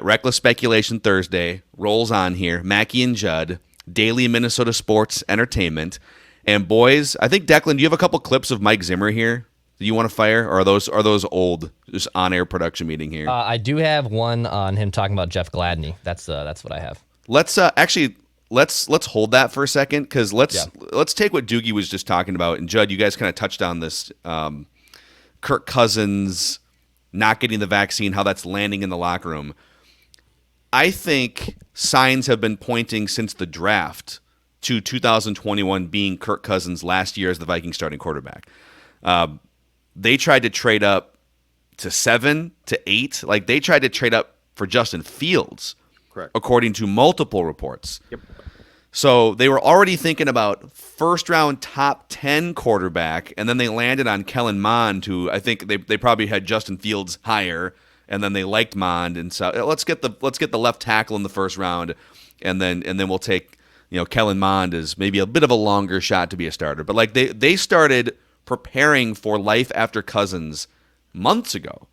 Reckless Speculation Thursday rolls on here. Mackie and Judd, daily Minnesota sports entertainment. And boys, I think Declan, do you have a couple clips of Mike Zimmer here that you want to fire, or are those old, just on air production meeting here? I do have one on him talking about Jeff Gladney. That's what I have. Let's actually let's hold that for a second, because Yeah. let's take what Doogie was just talking about. And Judd, you guys kind of touched on this. Kirk Cousins not getting the vaccine, how that's landing in the locker room. I think signs have been pointing since the draft to 2021 being Kirk Cousins' last year as the Vikings starting quarterback. They tried to trade up to 7 to 8. Like, they tried to trade up for Justin Fields, Correct. according to multiple reports. Yep. So they were already thinking about first-round top 10 quarterback, and then they landed on Kellen Mond, who I think they probably had Justin Fields higher, and then they liked Mond, and so let's get the left tackle in the first round, and then we'll take Kellen Mond as maybe a bit of a longer shot to be a starter. But like they started preparing for life after Cousins months ago,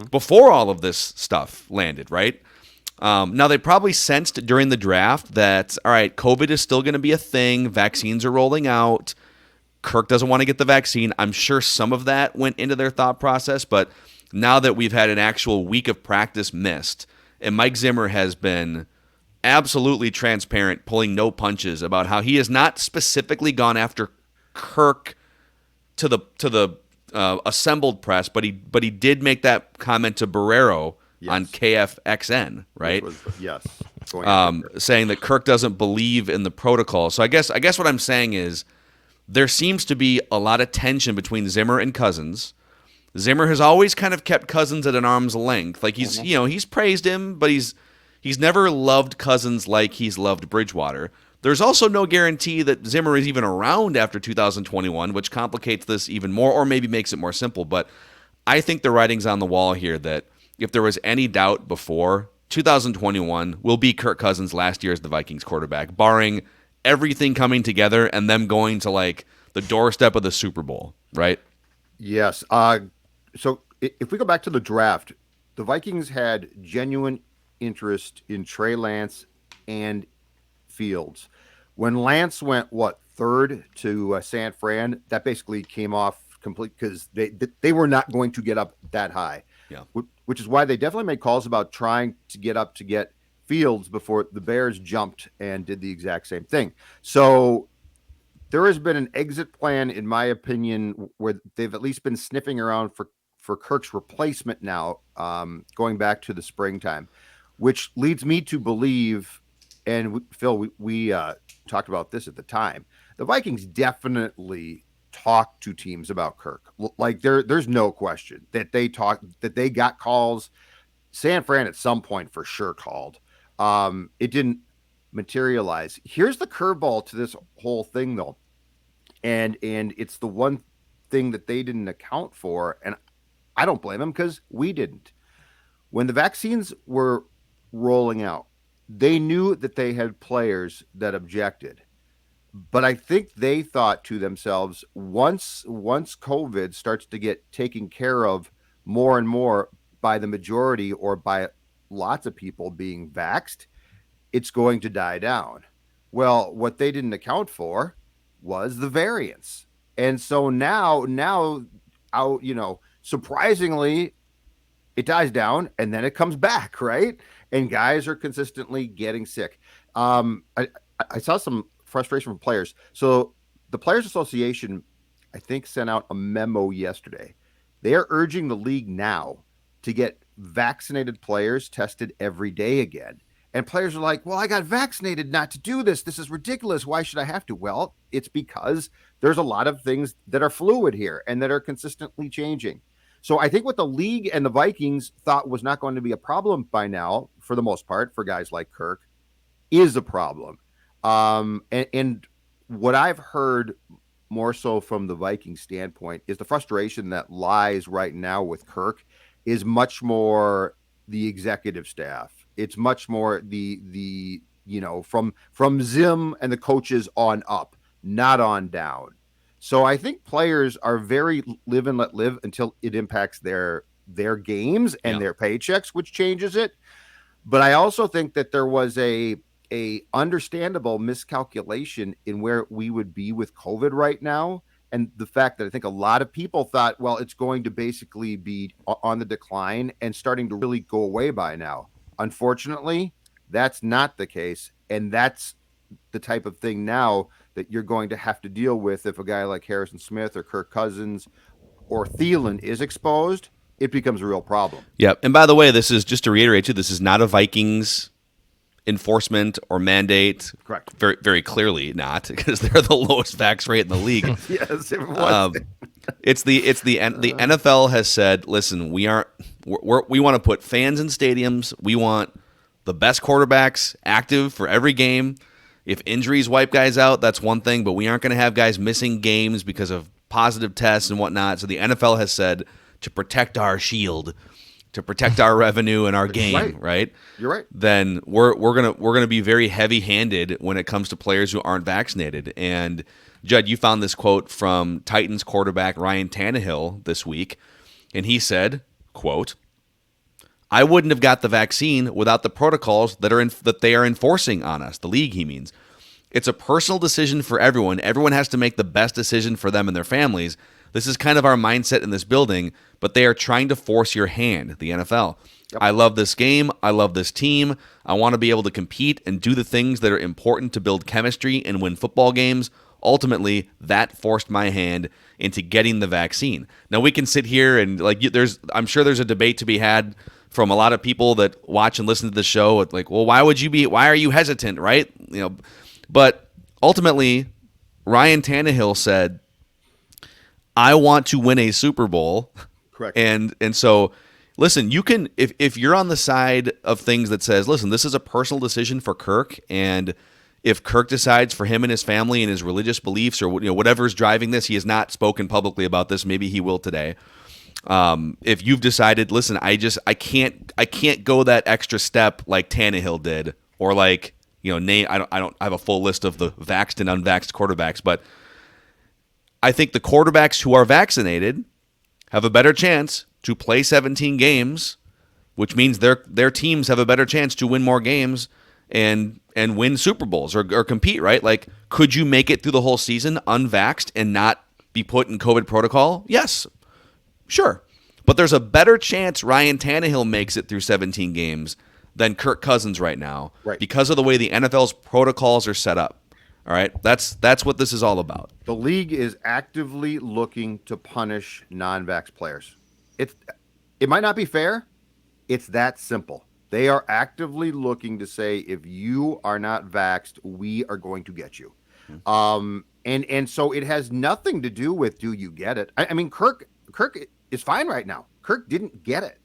before all of this stuff landed, right? Now, they probably sensed during the draft that, all right, COVID is still going to be a thing. Vaccines are rolling out. Kirk doesn't want to get the vaccine. I'm sure some of that went into their thought process, but now that we've had an actual week of practice missed, and Mike Zimmer has been absolutely transparent, pulling no punches about how he has not specifically gone after Kirk to the assembled press, but he did make that comment to Barrero on KFXN, right? Yes. Saying that Kirk doesn't believe in the protocol. So I guess what I'm saying is there seems to be a lot of tension between Zimmer and Cousins. Zimmer has always kind of kept Cousins at an arm's length. Like he's praised him, but he's never loved Cousins like he's loved Bridgewater. There's also no guarantee that Zimmer is even around after 2021, which complicates this even more, or maybe makes it more simple. But I think the writing's on the wall here that if there was any doubt before, 2021 will be Kirk Cousins' last year as the Vikings quarterback, barring everything coming together and them going to like the doorstep of the Super Bowl, right? Yes. So if we go back to the draft, the Vikings had genuine interest in Trey Lance and Fields. When Lance went, third to San Fran, that basically came off complete because they were not going to get up that high. Yeah. Which is why they definitely made calls about trying to get up to get Fields before the Bears jumped and did the exact same thing. So there has been an exit plan, in my opinion, where they've at least been sniffing around for Kirk's replacement now, going back to the springtime, which leads me to believe, and Phil, we talked about this at the time, the Vikings definitely talk to teams about Kirk. Like there's no question that they got calls. San Fran at some point for sure called. It didn't materialize. Here's the curveball to this whole thing though. And it's the one thing that they didn't account for. And I don't blame them because we didn't. When the vaccines were rolling out, they knew that they had players that objected. But I think they thought to themselves, once COVID starts to get taken care of more and more by the majority or by lots of people being vaxxed, it's going to die down. Well, what they didn't account for was the variants. And so now out, surprisingly, it dies down and then it comes back, right? And guys are consistently getting sick. I saw some frustration from players. So the Players Association, I think, sent out a memo yesterday. They are urging the league now to get vaccinated players tested every day again. And players are like, well, I got vaccinated not to do this. This is ridiculous. Why should I have to? Well, it's because there's a lot of things that are fluid here and that are consistently changing. So I think what the league and the Vikings thought was not going to be a problem by now, for the most part, for guys like Kirk, is a problem. And what I've heard more so from the Vikings standpoint is the frustration that lies right now with Kirk is much more the executive staff. It's much more the from Zim and the coaches on up, not on down. So I think players are very live and let live until it impacts their games and their paychecks, which changes it. But I also think that there was a understandable miscalculation in where we would be with COVID right now. And the fact that I think a lot of people thought, well, it's going to basically be on the decline and starting to really go away by now. Unfortunately, that's not the case. And that's the type of thing now that you're going to have to deal with if a guy like Harrison Smith or Kirk Cousins or Thielen is exposed. It becomes a real problem. Yep. And by the way, this is just to reiterate too, this is not a Vikings enforcement or mandate. Correct. Very, very clearly not, because they're the lowest vax rate in the league. Yes, it was. It's the NFL has said, listen, we want to put fans in stadiums. We want the best quarterbacks active for every game. If injuries wipe guys out, that's one thing, but we aren't going to have guys missing games because of positive tests and whatnot. So the NFL has said, to protect our shield, to protect our revenue and our game, right? You're right. Then we're gonna be very heavy-handed when it comes to players who aren't vaccinated. And Judd, you found this quote from Titans quarterback Ryan Tannehill this week, and he said, quote, "I wouldn't have got the vaccine without the protocols that they are enforcing on us." The league, he means. "It's a personal decision for everyone. Everyone has to make the best decision for them and their families. This is kind of our mindset in this building, but they are trying to force your hand," the NFL. Yep. "I love this game. I love this team. I want to be able to compete and do the things that are important to build chemistry and win football games. Ultimately, that forced my hand into getting the vaccine." Now, we can sit here and I'm sure there's a debate to be had from a lot of people that watch and listen to the show. Like, well, why are you hesitant, right? But ultimately, Ryan Tannehill said, "I want to win a Super Bowl." Correct. And so, listen, you can, if you're on the side of things that says, listen, this is a personal decision for Kirk, and if Kirk decides for him and his family and his religious beliefs or whatever's driving this, he has not spoken publicly about this. Maybe he will today. If you've decided, listen, I can't go that extra step like Tannehill did, or like Nate. I don't have a full list of the vaxxed and unvaxxed quarterbacks, but I think the quarterbacks who are vaccinated have a better chance to play 17 games, which means their teams have a better chance to win more games and win Super Bowls or compete, right? Like, could you make it through the whole season unvaxxed and not be put in COVID protocol? Yes, sure. But there's a better chance Ryan Tannehill makes it through 17 games than Kirk Cousins right now, right, because of the way the NFL's protocols are set up. All right, that's what this is all about. The league is actively looking to punish non-vax players. It might not be fair. It's that simple. They are actively looking to say, if you are not vaxxed, we are going to get you. And so it has nothing to do with, do you get it? I mean, Kirk is fine right now. Kirk didn't get it,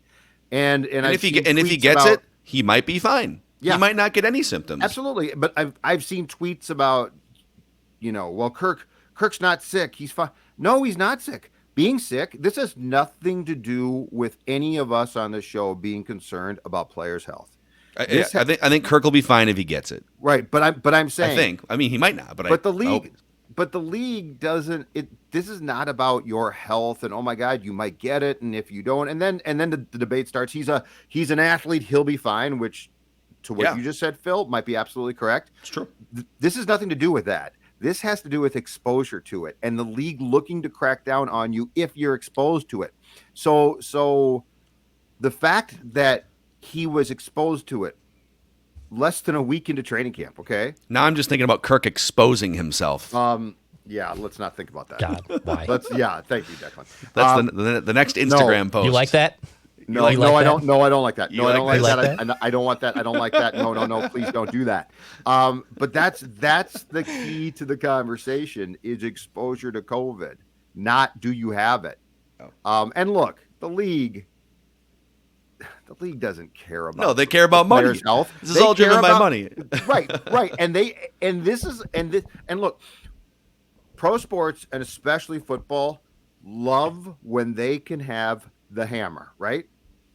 and if he gets it, he might be fine. Yeah. He might not get any symptoms. Absolutely. But I've seen tweets about, well, Kirk's not sick. He's fine. No, he's not sick. Being sick, this has nothing to do with any of us on the show being concerned about players' health. I think Kirk will be fine if he gets it. Right. But I'm saying, he might not, but the league doesn't. This is not about your health and, oh my God, you might get it, and if you don't, and then the debate starts. He's an athlete. He'll be fine, which, to what you just said, Phil, might be absolutely correct. It's true. This has nothing to do with that. This has to do with exposure to it, and the league looking to crack down on you if you're exposed to it. So the fact that he was exposed to it less than a week into training camp, okay? Now I'm just thinking about Kirk exposing himself. Yeah, let's not think about that. God, why? Thank you, Declan. That's the next Instagram post. You like that? No, I don't. No, I don't like that. No, I don't like that. that? I don't want that. I don't like that. No. Please don't do that. But that's the key to the conversation is exposure to COVID, not do you have it. And look, the league doesn't care about. No, they care about money. Health. This is all driven by money. Right. And look, pro sports and especially football love when they can have the hammer, right?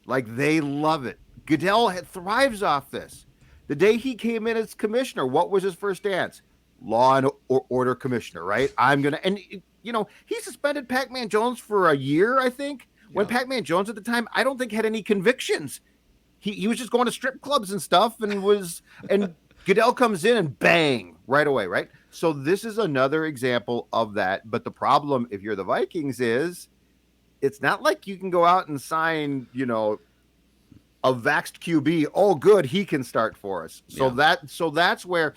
Like, they love it. Goodell thrives off this. The day he came in as commissioner, what was his first dance? Law and order commissioner, right? He suspended Pac-Man Jones for a year, I think. When Pac-Man Jones at the time, I don't think had any convictions. he was just going to strip clubs and stuff, and Goodell comes in and bang right away, right? So this is another example of that. But the problem, if you're the Vikings, is it's not like you can go out and sign, a vaxxed QB. Oh, good, he can start for us. So that's where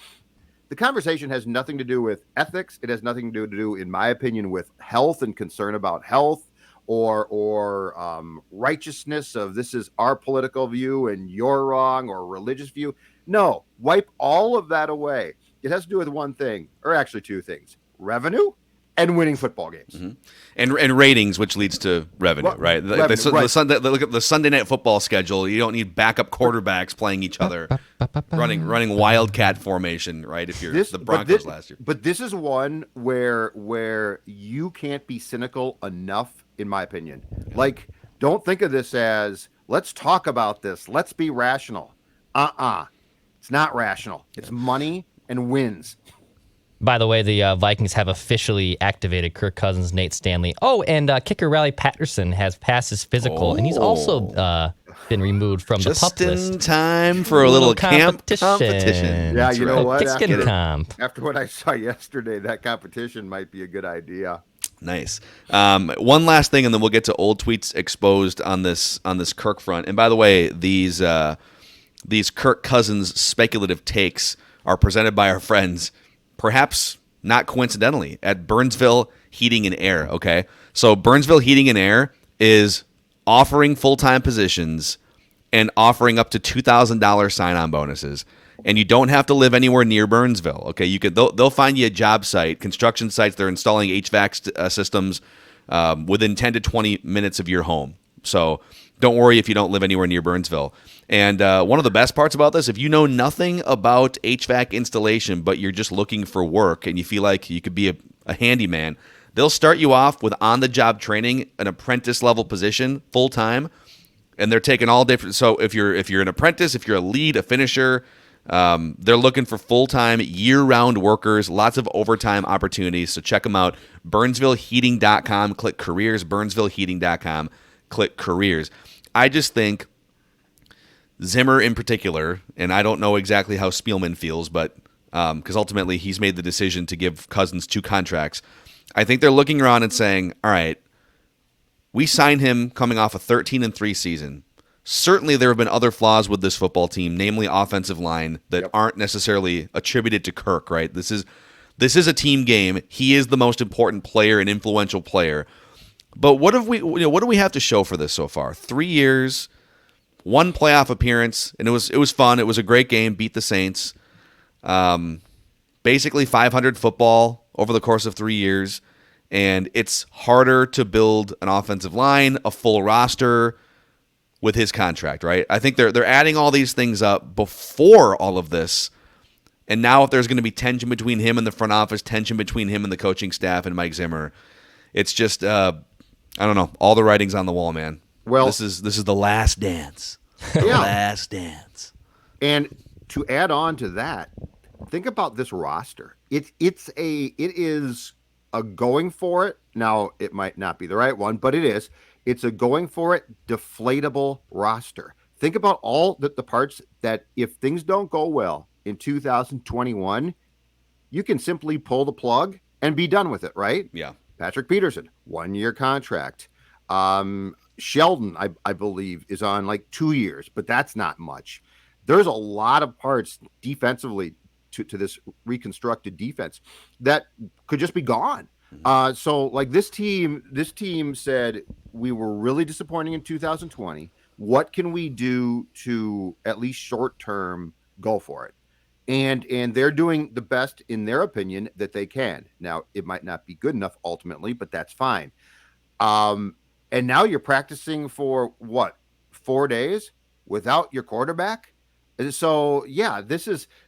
the conversation has nothing to do with ethics. It has nothing to do, in my opinion, with health and concern about health or righteousness of this is our political view and you're wrong, or religious view. No, wipe all of that away. It has to do with one thing, or actually two things: revenue and winning football games. Mm-hmm. And ratings, which leads to revenue, right? Revenue, right. Look at the Sunday Night Football schedule. You don't need backup quarterbacks playing each other, running wildcat formation, right? If you're the Broncos last year. But this is one where you can't be cynical enough, in my opinion. Yeah. Like, don't think of this as, let's talk about this. Let's be rational. It's not rational. It's money and wins. By the way, the Vikings have officially activated Kirk Cousins, Nate Stanley. Oh, and kicker Riley Patterson has passed his physical, and he's also been removed from the pup list. Just in time for a little competition. Yeah, you know what? After what I saw yesterday, that competition might be a good idea. Nice. One last thing, and then we'll get to old tweets exposed on this Kirk front. And by the way, these Kirk Cousins speculative takes are presented by our friends, perhaps not coincidentally, at Burnsville Heating and Air, okay? So Burnsville Heating and Air is offering full-time positions and offering up to $2,000 sign-on bonuses. And you don't have to live anywhere near Burnsville, okay? They'll find you a job site, construction sites. They're installing HVAC systems within 10 to 20 minutes of your home. So don't worry if you don't live anywhere near Burnsville. And one of the best parts about this, if you know nothing about HVAC installation, but you're just looking for work and you feel like you could be a handyman, they'll start you off with on-the-job training, an apprentice-level position, full-time, and they're taking all different. So if you're an apprentice, if you're a lead, a finisher, they're looking for full-time, year-round workers, lots of overtime opportunities. So check them out, BurnsvilleHeating.com, click careers, BurnsvilleHeating.com, click careers. I just think Zimmer in particular, and I don't know exactly how Spielman feels, but because ultimately he's made the decision to give Cousins 2 contracts, I think they're looking around and saying, all right, we signed him coming off a 13-3 season. Certainly there have been other flaws with this football team, namely offensive line, that aren't necessarily attributed to Kirk, right? This is a team game. He is the most important player and influential player. But what do we have to show for this so far? 3 years, 1 playoff appearance, and it was fun. It was a great game. Beat the Saints. Basically 500 football over the course of 3 years, and it's harder to build an offensive line, a full roster with his contract, right? I think they're adding all these things up before all of this, and now if there's going to be tension between him and the front office, tension between him and the coaching staff and Mike Zimmer, it's just I don't know. All the writing's on the wall, man. Well, this is the last dance. The last dance. And to add on to that, think about this roster. It is a going for it. Now, it might not be the right one, but it is. It's a going for it, deflatable roster. Think about all the parts that if things don't go well in 2021, you can simply pull the plug and be done with it, right? Yeah. Patrick Peterson, 1-year contract. Sheldon, I believe, is on like 2 years, but that's not much. There's a lot of parts defensively to this reconstructed defense that could just be gone. So like this team said, we were really disappointing in 2020. What can we do to at least short term go for it? And they're doing the best, in their opinion, that they can. Now, it might not be good enough ultimately, but that's fine. And now you're practicing for what, 4 days without your quarterback? So yeah,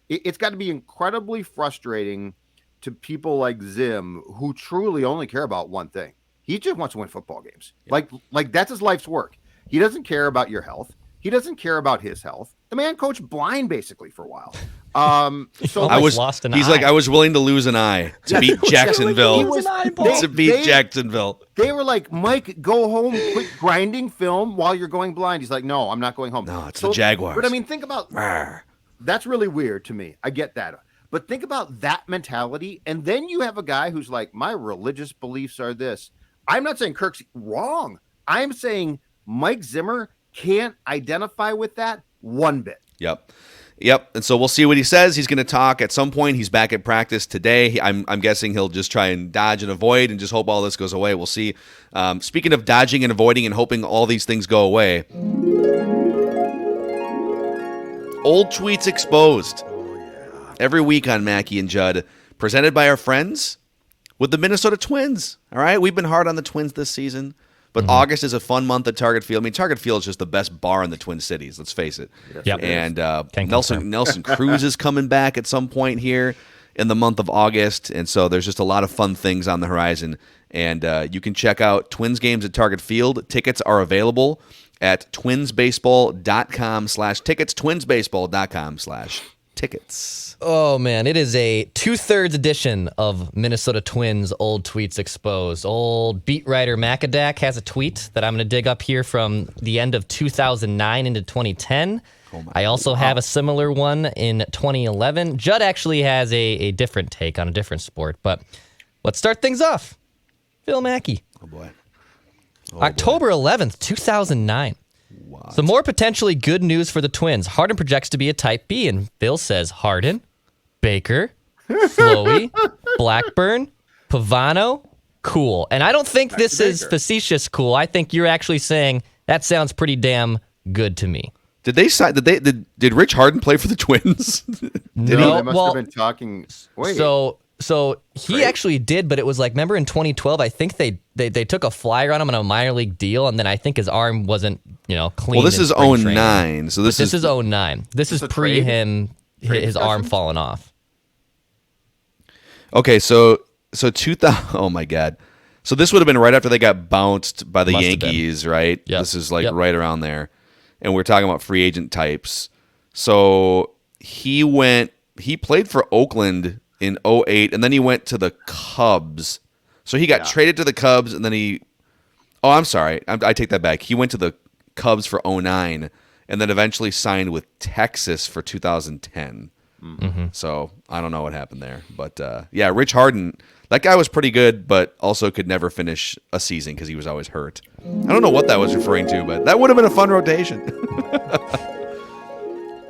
it's got to be incredibly frustrating to people like Zim, who truly only care about one thing. He just wants to win football games. Yeah. Like that's his life's work. He doesn't care about your health. He doesn't care about his health. The man coached blind basically for a while. So Almost lost an He's eye. like, I was willing to lose an eye to beat Jacksonville. Lose an eyeball. To beat Jacksonville. they were like, Mike, go home, quit grinding film while you're going blind. He's like, no, I'm not going home. No, it's the Jaguars. But I mean, think about Rawr. that's really weird to me. I get that. But think about that mentality. And then you have a guy who's like, my religious beliefs are this. I'm not saying Kirk's wrong. I'm saying Mike Zimmer can't identify with that one bit. Yep. And so we'll see what he says. He's going to talk at some point. He's back at practice today. I'm guessing he'll just try and dodge and avoid and just hope all this goes away. We'll see. Speaking of dodging and avoiding and hoping all these things go away, old tweets exposed. Every week on Mackie and Judd, presented by our friends with the Minnesota Twins. All right, we've been hard on the Twins this season, but August is a fun month at Target Field. I mean, Target Field is just the best bar in the Twin Cities. Let's face it. Yep. And Can Nelson Cruz is coming back at some point here in the month of August, and so there's just a lot of fun things on the horizon. And you can check out Twins games at Target Field. Tickets are available at twinsbaseball.com/tickets. Twinsbaseball.com/tickets. Oh, man, it is a 2/3 edition of Minnesota Twins Old Tweets Exposed. Old beat writer Macadac has a tweet that I'm going to dig up here from the end of 2009 into 2010. I also have a similar one in 2011. Judd actually has a different take on a different sport, but let's start things off. Phil Mackey. Oh, boy. October 11th, 2009. Some more potentially good news for the Twins. Harden projects to be a type B, and Phil says Harden, Baker, Flowey, Blackburn, Pavano, cool. And I don't think this is facetious cool. I think you're actually saying that sounds pretty damn good to me. Did they sign? Did Rich Harden play for the Twins? No, they must have been talking. Wait. So he actually did, but it was like, remember in 2012, I think they took a flyer on him on a minor league deal, and then I think his arm wasn't, clean. Well, this in is spring 09, training. so this is 09. This is a pre trade? him, his arm falling off. Okay, so 2000. Oh my God. So this would have been right after they got bounced by the Must have been. Yankees, right? Yep. This is like Yep. right around there, and we're talking about free agent types. So he played for Oakland in 08, and then he went to the Cubs. So he got traded to the Cubs, and then I'm sorry. I take that back. He went to the Cubs for 09, and then eventually signed with Texas for 2010. Mm-hmm. So I don't know what happened there. But, Rich Harden, that guy was pretty good, but also could never finish a season because he was always hurt. I don't know what that was referring to, but that would have been a fun rotation.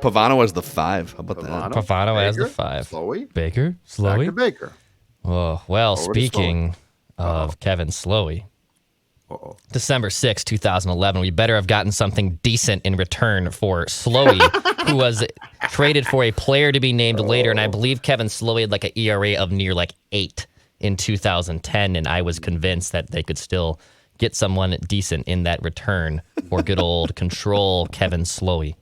Pavano as the 5. How about that? Pavano as the 5. Slowey. Baker, Back Slowey. to Baker. Oh, well, Over to speaking of Kevin Slowey, December 6, 2011, we better have gotten something decent in return for Slowey, who was traded for a player to be named later, and I believe Kevin Slowey had like an ERA of near like 8 in 2010, and I was convinced that they could still get someone decent in that return for good old control Kevin Slowey.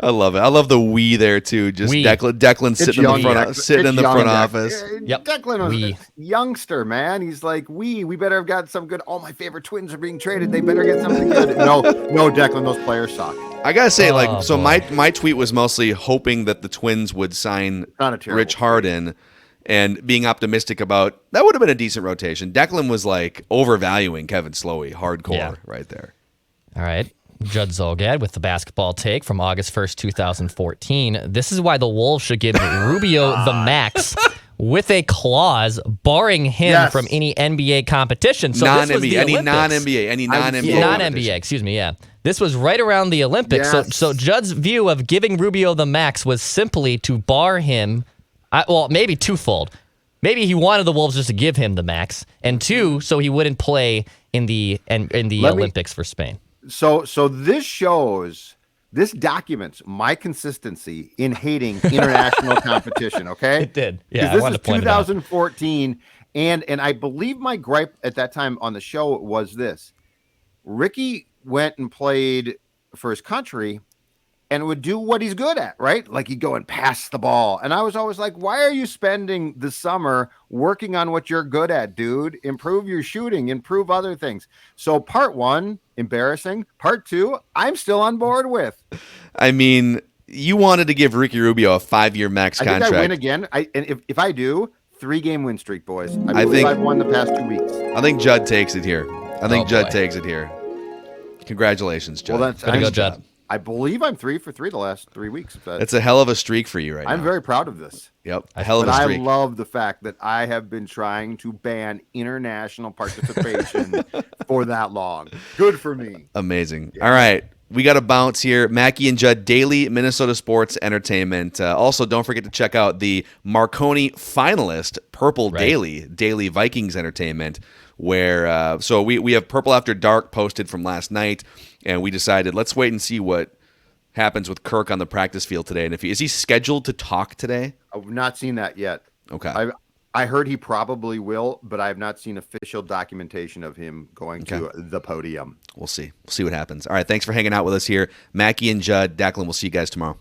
I love it. I love the we there too. Just We. Declan sitting in the front office. Yep. Declan was We. a youngster, man. He's like, we better have got some good. All my favorite Twins are being traded. They better get something good. No, Declan, those players suck. I gotta say, Oh, boy. my tweet was mostly hoping that the Twins would sign Not a terrible Rich Harden, and being optimistic about that would have been a decent rotation. Declan was like overvaluing Kevin Slowey, hardcore, right there. All right. Judd Zolgad with the basketball take from August 1st, 2014. This is why the Wolves should give Rubio the max with a clause barring him from any NBA competition. So this was the any Olympics. non-NBA competition. Non-NBA, excuse me, yeah. This was right around the Olympics. Yes. So Judd's view of giving Rubio the max was simply to bar him, maybe twofold. Maybe he wanted the Wolves just to give him the max, and two, so he wouldn't play in the Olympics for Spain. So this documents my consistency in hating international competition. Okay, It did. Yeah, I this wanted is to point it out. 2014, and I believe my gripe at that time on the show was this: Ricky went and played for his country and would do what he's good at, right? Like he'd go and pass the ball. And I was always like, why are you spending the summer working on what you're good at, dude? Improve your shooting, improve other things. So part one, embarrassing. Part two, I'm still on board with. I mean, you wanted to give Ricky Rubio a 5-year max I contract. think I win again. And if I do, 3-game win streak, boys. I think I've won the past 2 weeks. I think Judd takes it here. boy. Takes it here. Congratulations, Judd. Well, that's Way to go, Judd. I believe I'm 3 for 3 the last 3 weeks. That's a hell of a streak for you right now. I'm very proud of this. Yep, a hell of But a I streak. love the fact that I have been trying to ban international participation for that long. Good for me. Amazing. All right. We got to bounce here. Mackie and Judd, daily Minnesota sports entertainment. Also, don't forget to check out the Marconi finalist, Purple Daily Vikings entertainment, where so we have Purple After Dark posted from last night, and we decided let's wait and see what happens with Kirk on the practice field today. And is he scheduled to talk today? I've not seen that yet. Okay. I heard he probably will, but I have not seen official documentation of him going to the podium. We'll see. We'll see what happens. All right. Thanks for hanging out with us here. Mackie and Judd, Declan, we'll see you guys tomorrow.